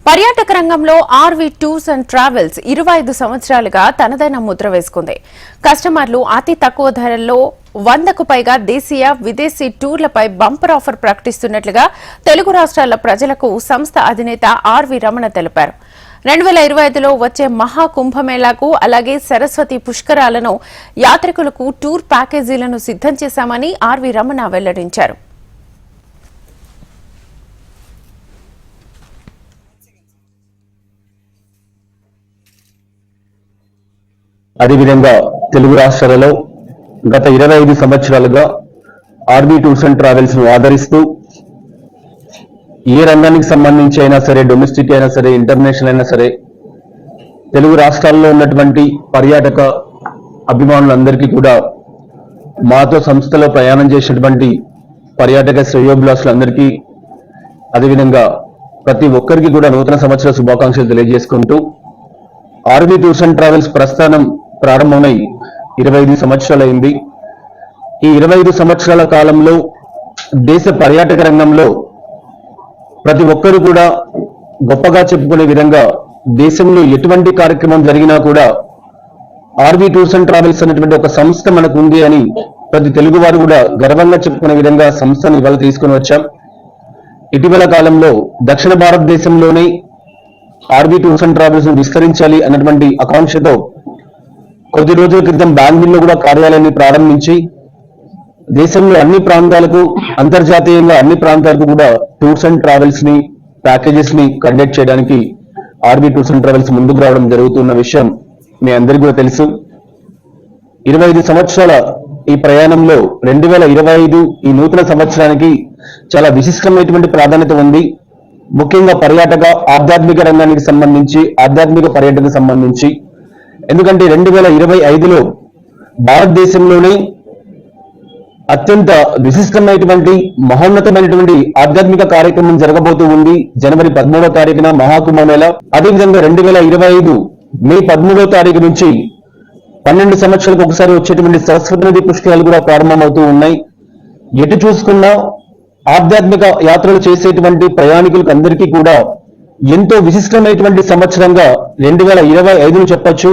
పర్యాటక రంగంలో RV tours and travels 25 సంవత్సరాలుగా తనదైన ముద్ర వేసుకుంది. కస్టమర్లు అతి తక్కువ ధరల్లో 100కు పైగా దేశీయ విదేశీ టూర్లపై బంపర్ ఆఫర్ ప్రకటిస్తున్నట్లుగా తెలుగు రాష్ట్రాల ప్రజలకు సంస్థ అధినేత ఆర్వి రమణ తెలిపారు. 2025లో వచ్చే మహా కుంభమేళాకు అలాగే సరస్వతి పుష్కరాలను యాత్రికులకు టూర్ ప్యాకేజీలను సిద్ధం చేశామని ఆర్వి రమణ వెల్లడించారు. అదేవిధంగా తెలుగు రాష్ట్రాలలో గత 25 సంవత్సరాలుగా ఆర్బీ టూర్స్ అండ్ ట్రావెల్స్ ను ఆదరిస్తూ ఏ రంగానికి సంబంధించి అయినా సరే, డొమెస్టిక్ అయినా సరే, ఇంటర్నేషనల్ అయినా సరే, తెలుగు రాష్ట్రాల్లో ఉన్నటువంటి పర్యాటక అభిమానులందరికీ కూడా మాతో సంస్థలో ప్రయాణం చేసినటువంటి పర్యాటక శ్రేయోభిలాషులందరికీ అదేవిధంగా ప్రతి ఒక్కరికి కూడా నూతన సంవత్సర శుభాకాంక్షలు తెలియజేసుకుంటూ ఆర్బీ టూర్స్ అండ్ ట్రావెల్స్ ప్రస్థానం ప్రారంభమై 25 సంవత్సరాలైంది. ఈ 25 సంవత్సరాల కాలంలో దేశ పర్యాటక రంగంలో ప్రతి ఒక్కరు కూడా గొప్పగా చెప్పుకునే విధంగా దేశంలో ఎటువంటి కార్యక్రమం జరిగినా కూడా ఆర్బీ టూర్స్ అండ్ ట్రావెల్స్ అనేటువంటి ఒక సంస్థ మనకు ఉంది అని ప్రతి తెలుగు వారు కూడా గర్వంగా చెప్పుకునే విధంగా సంస్థను ఇవాళ తీసుకుని వచ్చాం. ఇటీవల కాలంలో దక్షిణ భారతదేశంలోనే ఆర్బీ టూర్స్ అండ్ ట్రావెల్స్ ను విస్తరించాలి అన్నటువంటి ఆకాంక్షతో కొద్ది రోజుల క్రితం బెంగళూరులో కూడా కార్యాలయాన్ని ప్రారంభించి దేశంలో అన్ని ప్రాంతాలకు, అంతర్జాతీయంగా అన్ని ప్రాంతాలకు కూడా టూర్స్ అండ్ ట్రావెల్స్ ని, ప్యాకేజెస్ ని కండక్ట్ చేయడానికి ఆర్బీ టూర్స్ అండ్ ట్రావెల్స్ ముందుకు రావడం జరుగుతున్న విషయం మీ అందరికీ కూడా తెలుసు. 25 సంవత్సరాల ఈ ప్రయాణంలో 2025 ఈ నూతన సంవత్సరానికి చాలా విశిష్టమైనటువంటి ప్రాధాన్యత ఉంది. ముఖ్యంగా పర్యాటక ఆధ్యాత్మిక రంగానికి సంబంధించి, ఆధ్యాత్మిక పర్యటనకు సంబంధించి. ఎందుకంటే 2025లో భారతదేశంలోనే అత్యంత విశిష్టమైనటువంటి మహోన్నతమైనటువంటి ఆధ్యాత్మిక కార్యక్రమం జరగబోతూ ఉంది. జనవరి 13వ తారీఖున మహాకుంభమేళ. అదేవిధంగా 2025 మే 13వ తారీఖు నుంచి 12 సంవత్సరాలకు ఒకసారి వచ్చేటువంటి సరస్వతి నది పుష్కరాలు కూడా ప్రారంభమవుతూ ఉన్నాయి. ఎటు చూసుకున్నా ఆధ్యాత్మిక యాత్రలు చేసేటువంటి ప్రయాణికులకు అందరికీ కూడా ఎంతో విశిష్టమైనటువంటి సంవత్సరంగా 2025ను చెప్పొచ్చు.